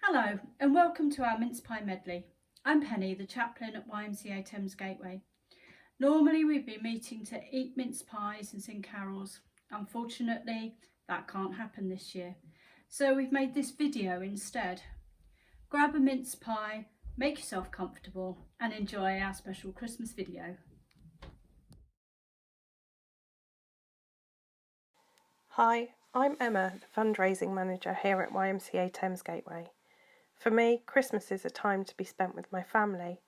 Hello and welcome to our mince pie medley. I'm Penny, the chaplain at YMCA Thames Gateway. Normally we'd be meeting to eat mince pies and sing carols. Unfortunately, that can't happen this year. So we've made this video instead. Grab a mince pie, make yourself comfortable and enjoy our special Christmas video. Hi, I'm Emma, the fundraising manager here at YMCA Thames Gateway. For me, Christmas is a time to be spent with my family,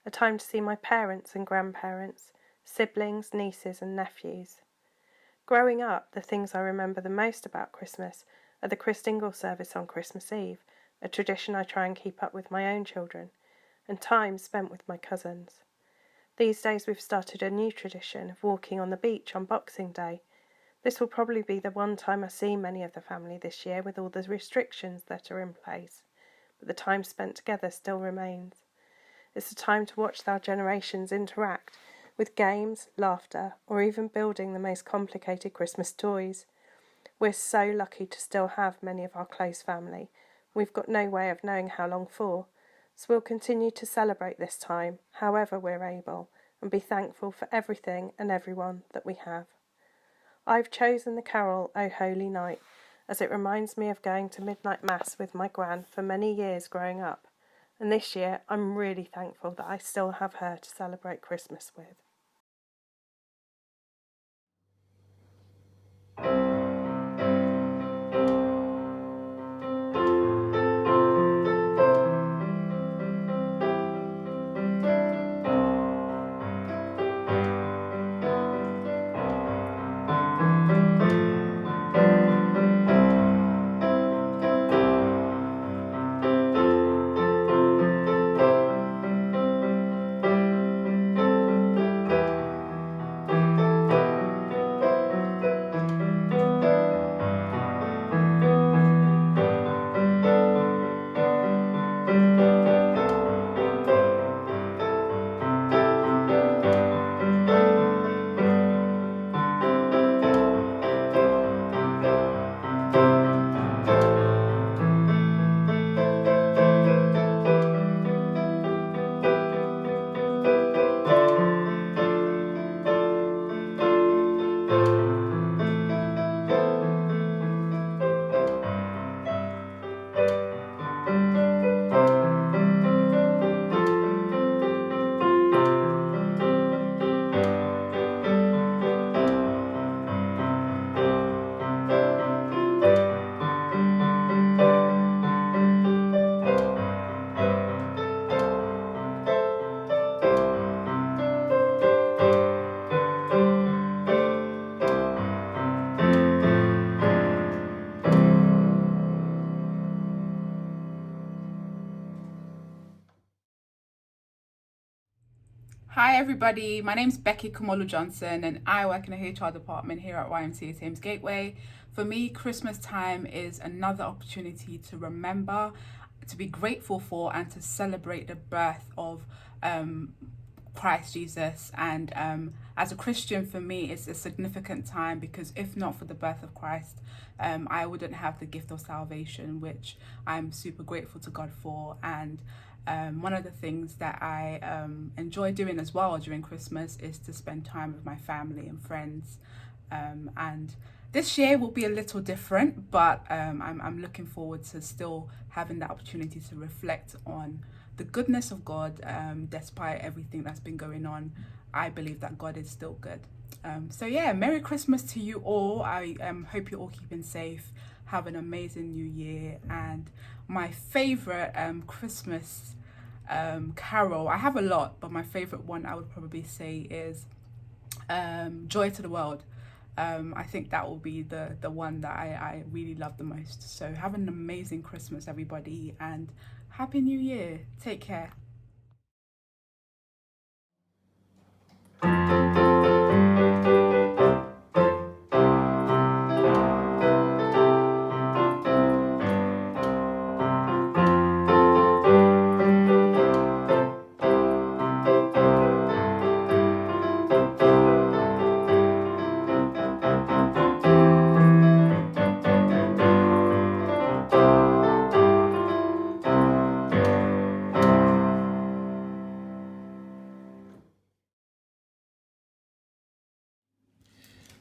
a time to see my parents and grandparents, siblings, nieces and nephews. Growing up, the things I remember the most about Christmas are the Christingle service on Christmas Eve, a tradition I try and keep up with my own children, and time spent with my cousins. These days we've started a new tradition of walking on the beach on Boxing Day. This will probably be the one time I see many of the family this year with all the restrictions that are in place, but the time spent together still remains. It's a time to watch our generations interact with games, laughter, or even building the most complicated Christmas toys. We're so lucky to still have many of our close family. We've got no way of knowing how long for, so we'll continue to celebrate this time however we're able and be thankful for everything and everyone that we have. I've chosen the carol O Holy Night as it reminds me of going to midnight mass with my gran for many years growing up, and this year I'm really thankful that I still have her to celebrate Christmas with. Hi everybody, my name's Becky Kamolu Johnson and I work in the HR department here at YMCA Thames Gateway. For me, Christmas time is another opportunity to remember, to be grateful for and to celebrate the birth of Christ Jesus. And as a Christian, for me, it's a significant time because if not for the birth of Christ, I wouldn't have the gift of salvation, which I'm super grateful to God for. And one of the things that I enjoy doing as well during Christmas is to spend time with my family and friends. And this year will be a little different, but I'm looking forward to still having the opportunity to reflect on the goodness of God. Despite everything that's been going on, I believe that God is still good. So yeah, Merry Christmas to you all. I hope you're all keeping safe. Have an amazing new year. And my favorite Christmas carol, I have a lot, but my favorite one I would probably say is Joy to the World. I think that will be the one that I really love the most. So have an amazing Christmas, everybody, and Happy New Year. Take care.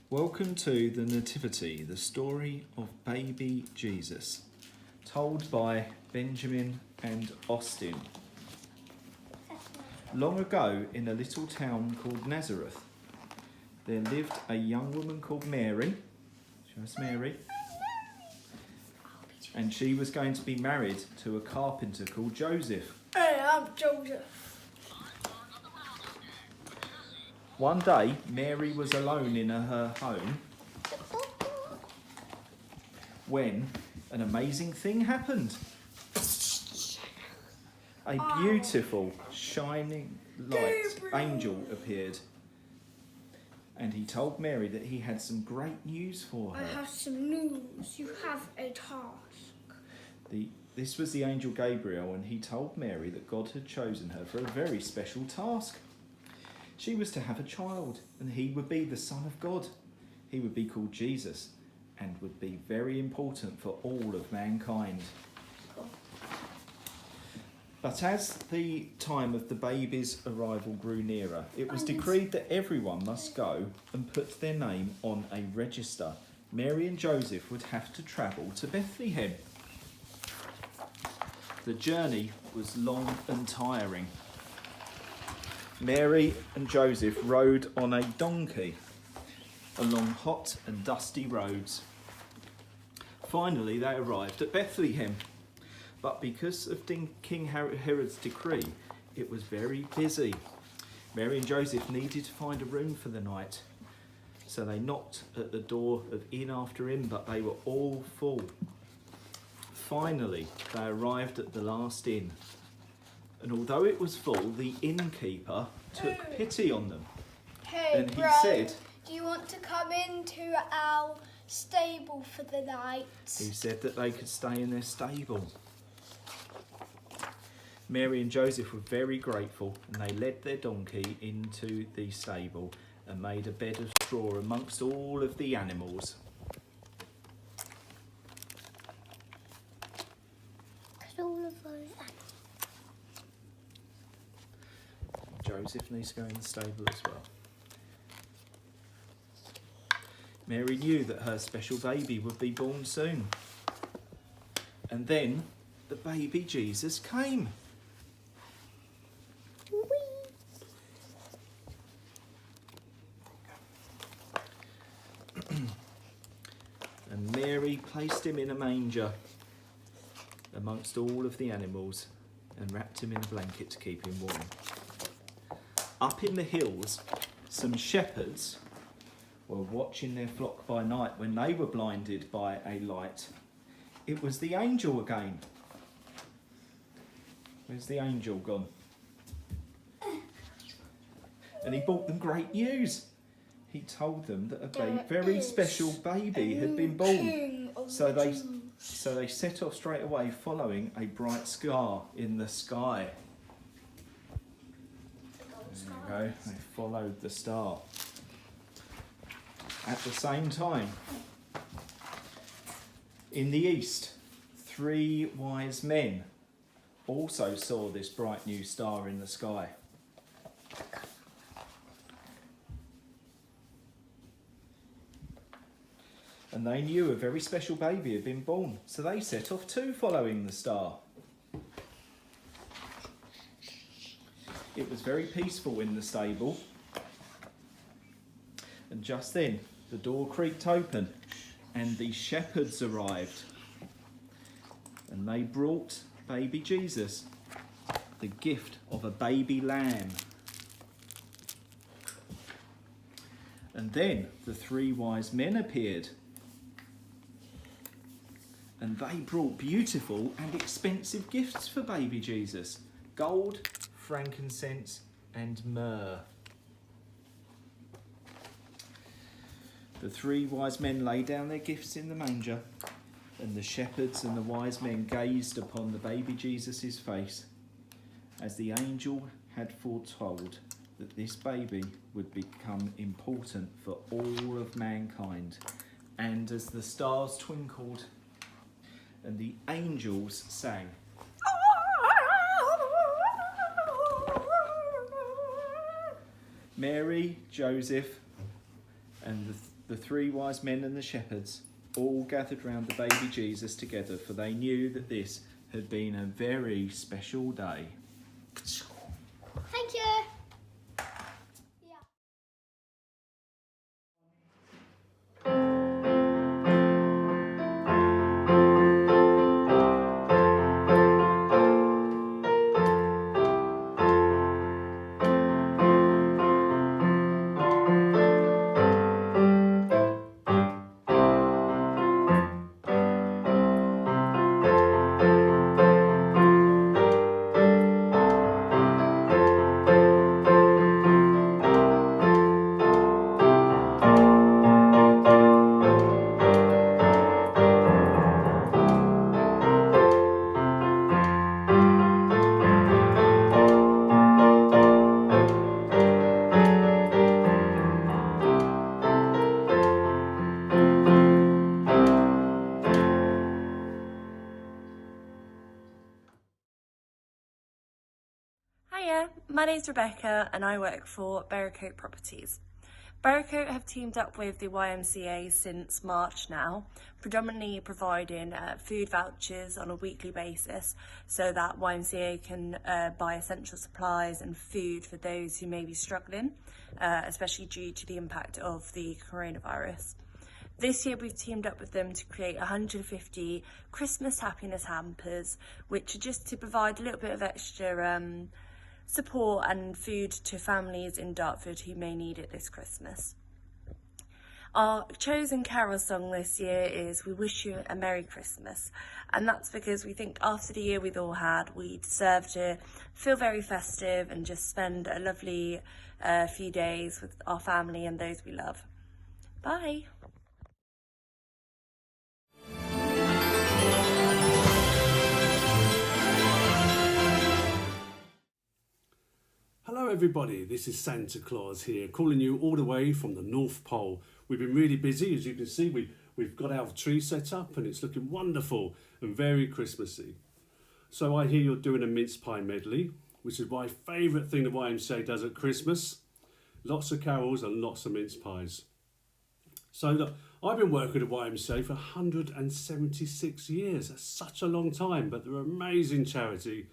Welcome to the Nativity, the story of baby Jesus, told by Benjamin and Austin. Long ago, in a little town called Nazareth, there lived a young woman called Mary. Show us Mary. And she was going to be married to a carpenter called Joseph. Hey, I'm Joseph. One day, Mary was alone in her home when an amazing thing happened. A beautiful, shining light angel appeared, and he told Mary that he had some great news for her. I have some news. You have a task. This was the angel Gabriel, and he told Mary that God had chosen her for a very special task. She was to have a child, and he would be the Son of God. He would be called Jesus, and would be very important for all of mankind. But as the time of the baby's arrival grew nearer, it was decreed that everyone must go and put their name on a register. Mary and Joseph would have to travel to Bethlehem. The journey was long and tiring. Mary and Joseph rode on a donkey along hot and dusty roads. Finally, they arrived at Bethlehem. But because of King Herod's decree, it was very busy. Mary and Joseph needed to find a room for the night. So they knocked at the door of inn after inn, but they were all full. Finally, they arrived at the last inn. And although it was full, the innkeeper took pity on them. Hey, And he bro, said, do you want to come into our stable for the night? He said that they could stay in their stable. Mary and Joseph were very grateful, and they led their donkey into the stable and made a bed of straw amongst all of the animals. All of those Joseph needs to go in the stable as well. Mary knew that her special baby would be born soon. And then the baby Jesus came. And Mary placed him in a manger amongst all of the animals and wrapped him in a blanket to keep him warm. Up in the hills, some shepherds were watching their flock by night when they were blinded by a light. It was the angel again. Where's the angel gone? And he brought them great news. He told them that a very special baby had been born. So they set off straight away, following a bright star in the sky. There you go. They followed the star. At the same time, in the east, 3 wise men also saw this bright new star in the sky. And they knew a very special baby had been born, so they set off too, following the star. It was very peaceful in the stable, and just then the door creaked open and the shepherds arrived, and they brought baby Jesus the gift of a baby lamb. And then the 3 wise men appeared, and they brought beautiful and expensive gifts for baby Jesus: gold, frankincense and myrrh. The 3 wise men laid down their gifts in the manger, and the shepherds and the wise men gazed upon the baby Jesus' face, as the angel had foretold that this baby would become important for all of mankind. And as the stars twinkled and the angels sang, Mary, Joseph, and the 3 wise men and the shepherds all gathered round the baby Jesus together, for they knew that this had been a very special day. Thank you. Hiya, my name's Rebecca and I work for Berwick Properties. Berwick have teamed up with the YMCA since March now, predominantly providing food vouchers on a weekly basis so that YMCA can buy essential supplies and food for those who may be struggling, especially due to the impact of the coronavirus. This year we've teamed up with them to create 150 Christmas happiness hampers, which are just to provide a little bit of extra support and food to families in Dartford who may need it this Christmas. Our chosen carol song this year is We Wish You a Merry Christmas, and that's because we think after the year we've all had, we deserve to feel very festive and just spend a lovely few days with our family and those we love. Bye! Hello everybody, this is Santa Claus here, calling you all the way from the North Pole. We've been really busy, as you can see, we've got our tree set up and it's looking wonderful and very Christmassy. So I hear you're doing a mince pie medley, which is my favourite thing the YMCA does at Christmas. Lots of carols and lots of mince pies. So look, I've been working at YMCA for 176 years, that's such a long time, but they're an amazing charity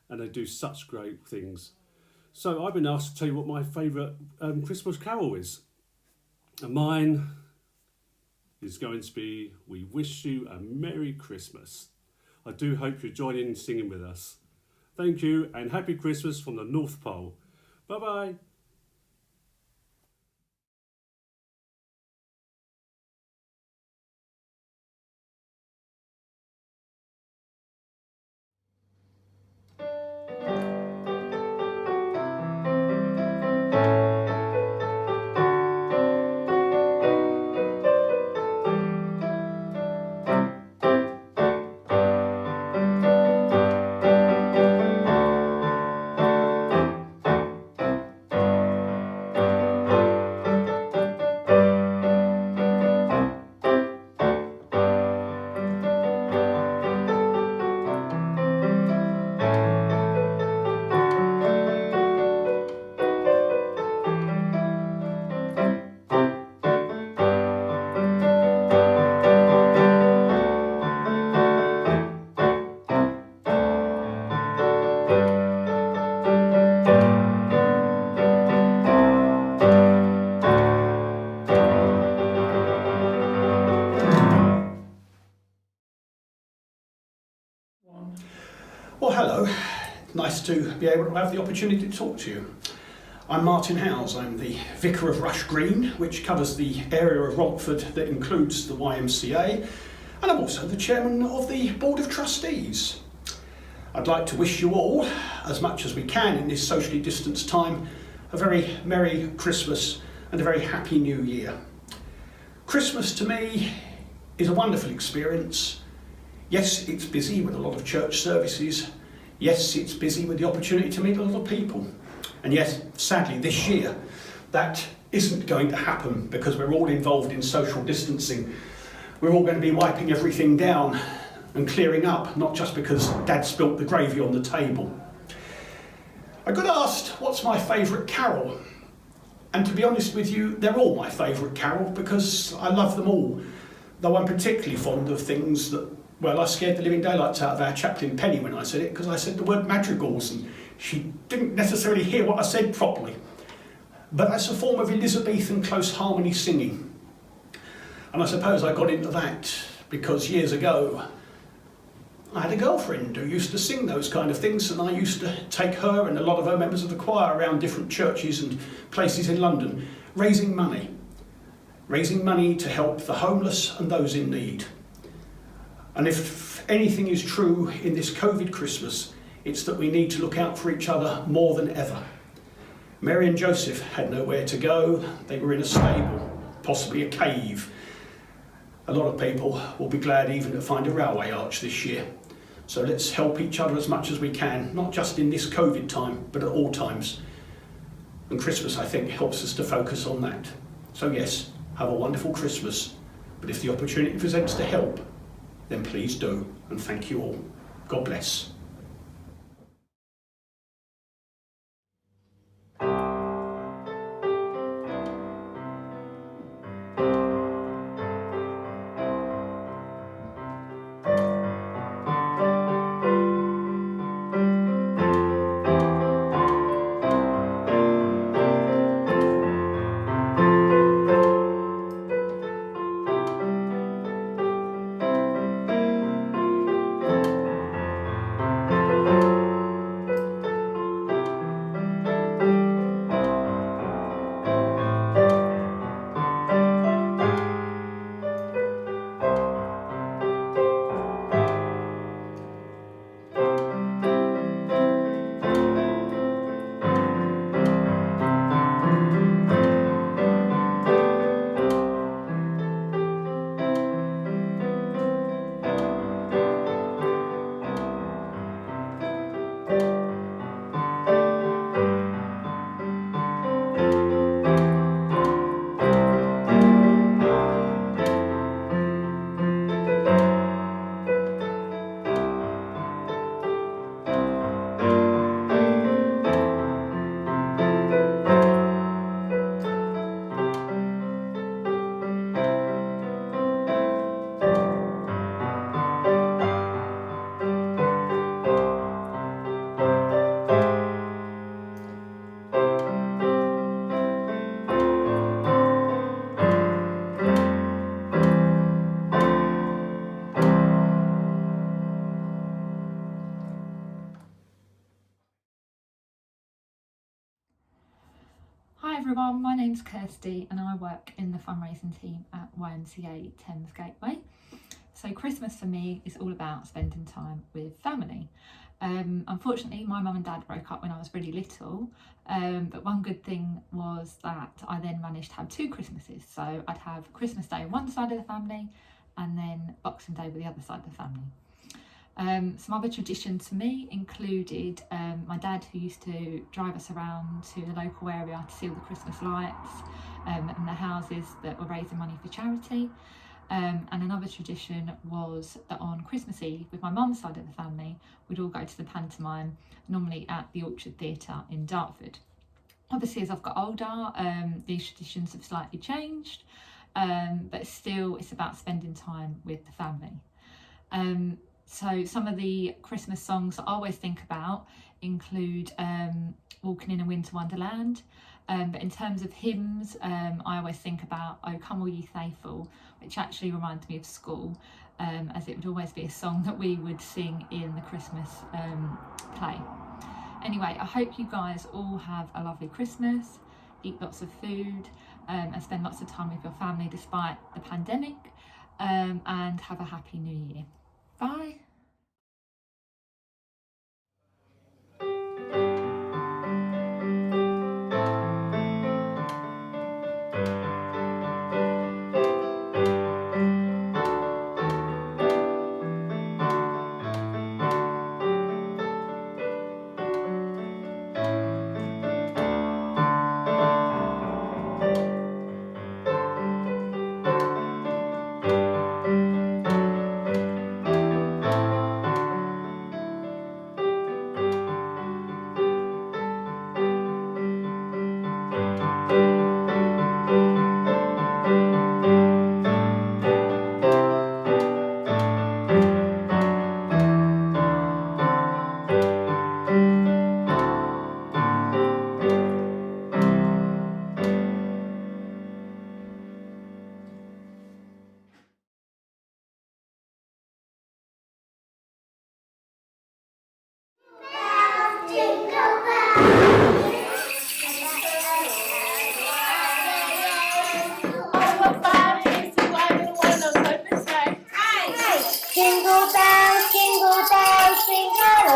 and they do such great things. So I've been asked to tell you what my favourite Christmas carol is. And mine is going to be We Wish You a Merry Christmas. I do hope you're joining in singing with us. Thank you and Happy Christmas from the North Pole. Bye-bye. Well, hello. Nice to be able to have the opportunity to talk to you. I'm Martin Howes. I'm the Vicar of Rush Green, which covers the area of Romford that includes the YMCA, and I'm also the Chairman of the Board of Trustees. I'd like to wish you all, as much as we can in this socially distanced time, a very Merry Christmas and a very Happy New Year. Christmas to me is a wonderful experience. Yes, it's busy with a lot of church services. Yes, it's busy with the opportunity to meet a lot of people. And yes, sadly this year, that isn't going to happen because we're all involved in social distancing. We're all going to be wiping everything down and clearing up, not just because Dad spilt the gravy on the table. I got asked, what's my favourite carol? And to be honest with you, they're all my favourite carol because I love them all. Though I'm particularly fond of things that, well, I scared the living daylights out of our chaplain Penny when I said it, because I said the word madrigals and she didn't necessarily hear what I said properly. But that's a form of Elizabethan close harmony singing. And I suppose I got into that because years ago I had a girlfriend who used to sing those kind of things, and I used to take her and a lot of her members of the choir around different churches and places in London, raising money to help the homeless and those in need. And if anything is true in this COVID Christmas, it's that we need to look out for each other more than ever. Mary and Joseph had nowhere to go. They were in a stable, possibly a cave. A lot of people will be glad even to find a railway arch this year. So let's help each other as much as we can, not just in this COVID time, but at all times. And Christmas, I think, helps us to focus on that. So yes, have a wonderful Christmas. But if the opportunity presents to help, then please do. And thank you all. God bless. Hi everyone, my name's Kirsty and I work in the fundraising team at YMCA Thames Gateway. So Christmas for me is all about spending time with family. Unfortunately, my mum and dad broke up when I was really little, but one good thing was that I then managed to have 2 Christmases. So I'd have Christmas Day on one side of the family and then Boxing Day with the other side of the family. Some other traditions for me included my dad, who used to drive us around to the local area to see all the Christmas lights and the houses that were raising money for charity. And another tradition was that on Christmas Eve, with my mum's side of the family, we'd all go to the pantomime, normally at the Orchard Theatre in Dartford. Obviously, as I've got older, these traditions have slightly changed, but still it's about spending time with the family. So some of the Christmas songs that I always think about include Walking in a Winter Wonderland. But in terms of hymns, I always think about Oh Come All Ye Faithful, which actually reminds me of school, as it would always be a song that we would sing in the Christmas play. Anyway, I hope you guys all have a lovely Christmas, eat lots of food, and spend lots of time with your family despite the pandemic, and have a happy new year. Bye.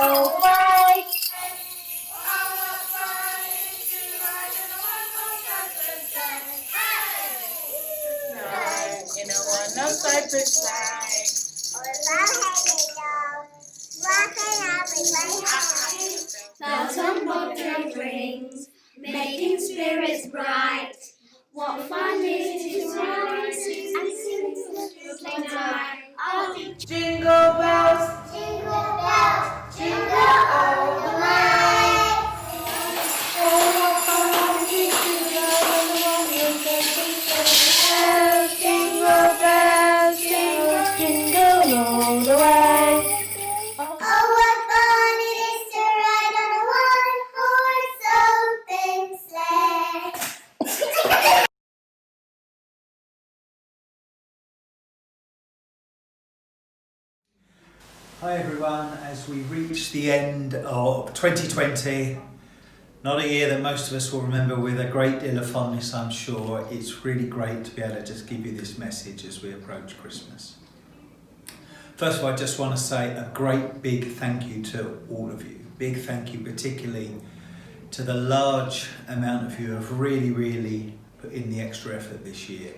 all the way. In a one Cypress flag. Bells on bobtail rings, making spirits bright. What fun it is to ride and sing sleigh ride. Oh, Jingle bells, jingle all the way. Oh, what fun it is to ride on the jingle all the way. Oh, what fun it is to ride on a one-horse open sleigh. Hi everyone, as we reach the end of 2020, not a year that most of us will remember with a great deal of fondness, I'm sure, it's really great to be able to just give you this message as we approach Christmas. First of all, I just want to say a great big thank you to all of you. Big thank you particularly to the large amount of you who have really put in the extra effort this year.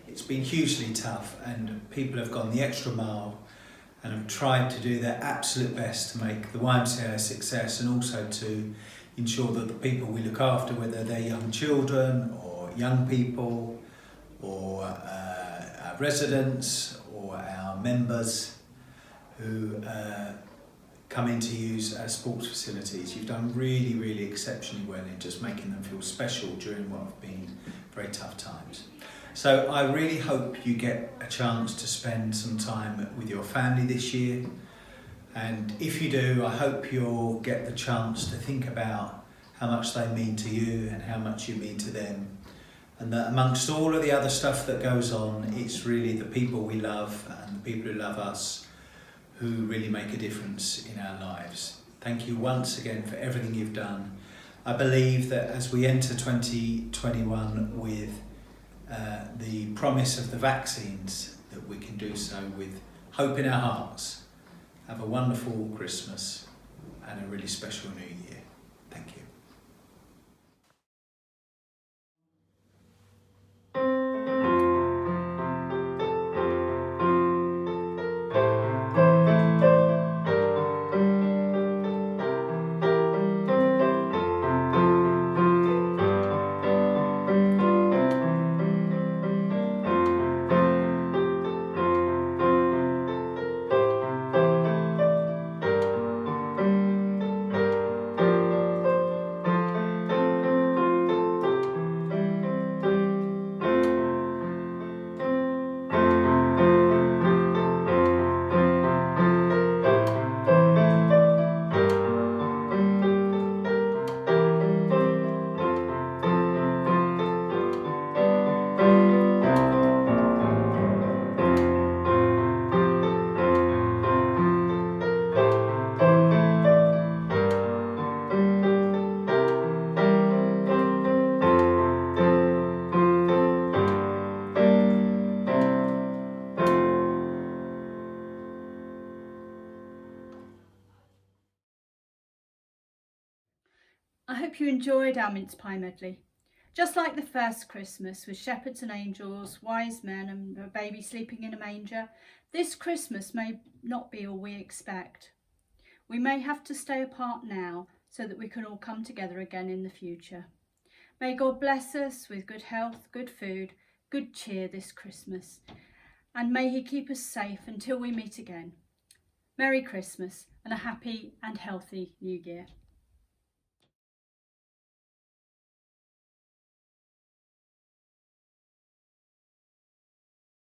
It's been hugely tough and people have gone the extra mile and have tried to do their absolute best to make the YMCA a success and also to ensure that the people we look after, whether they're young children or young people or our residents or our members who come in to use our sports facilities, you've done really exceptionally well in just making them feel special during what have been very tough times. So I really hope you get a chance to spend some time with your family this year, and if you do, I hope you'll get the chance to think about how much they mean to you and how much you mean to them, and that amongst all of the other stuff that goes on, it's really the people we love and the people who love us who really make a difference in our lives. Thank you once again for everything you've done. I believe that as we enter 2021 with the promise of the vaccines, that we can do so with hope in our hearts. Have a wonderful Christmas and a really special New Year. Thank you. I hope you enjoyed our mince pie medley. Just like the first Christmas with shepherds and angels, wise men and a baby sleeping in a manger, this Christmas may not be all we expect. We may have to stay apart now so that we can all come together again in the future. May God bless us with good health, good food, good cheer this Christmas, and may He keep us safe until we meet again. Merry Christmas and a happy and healthy New Year.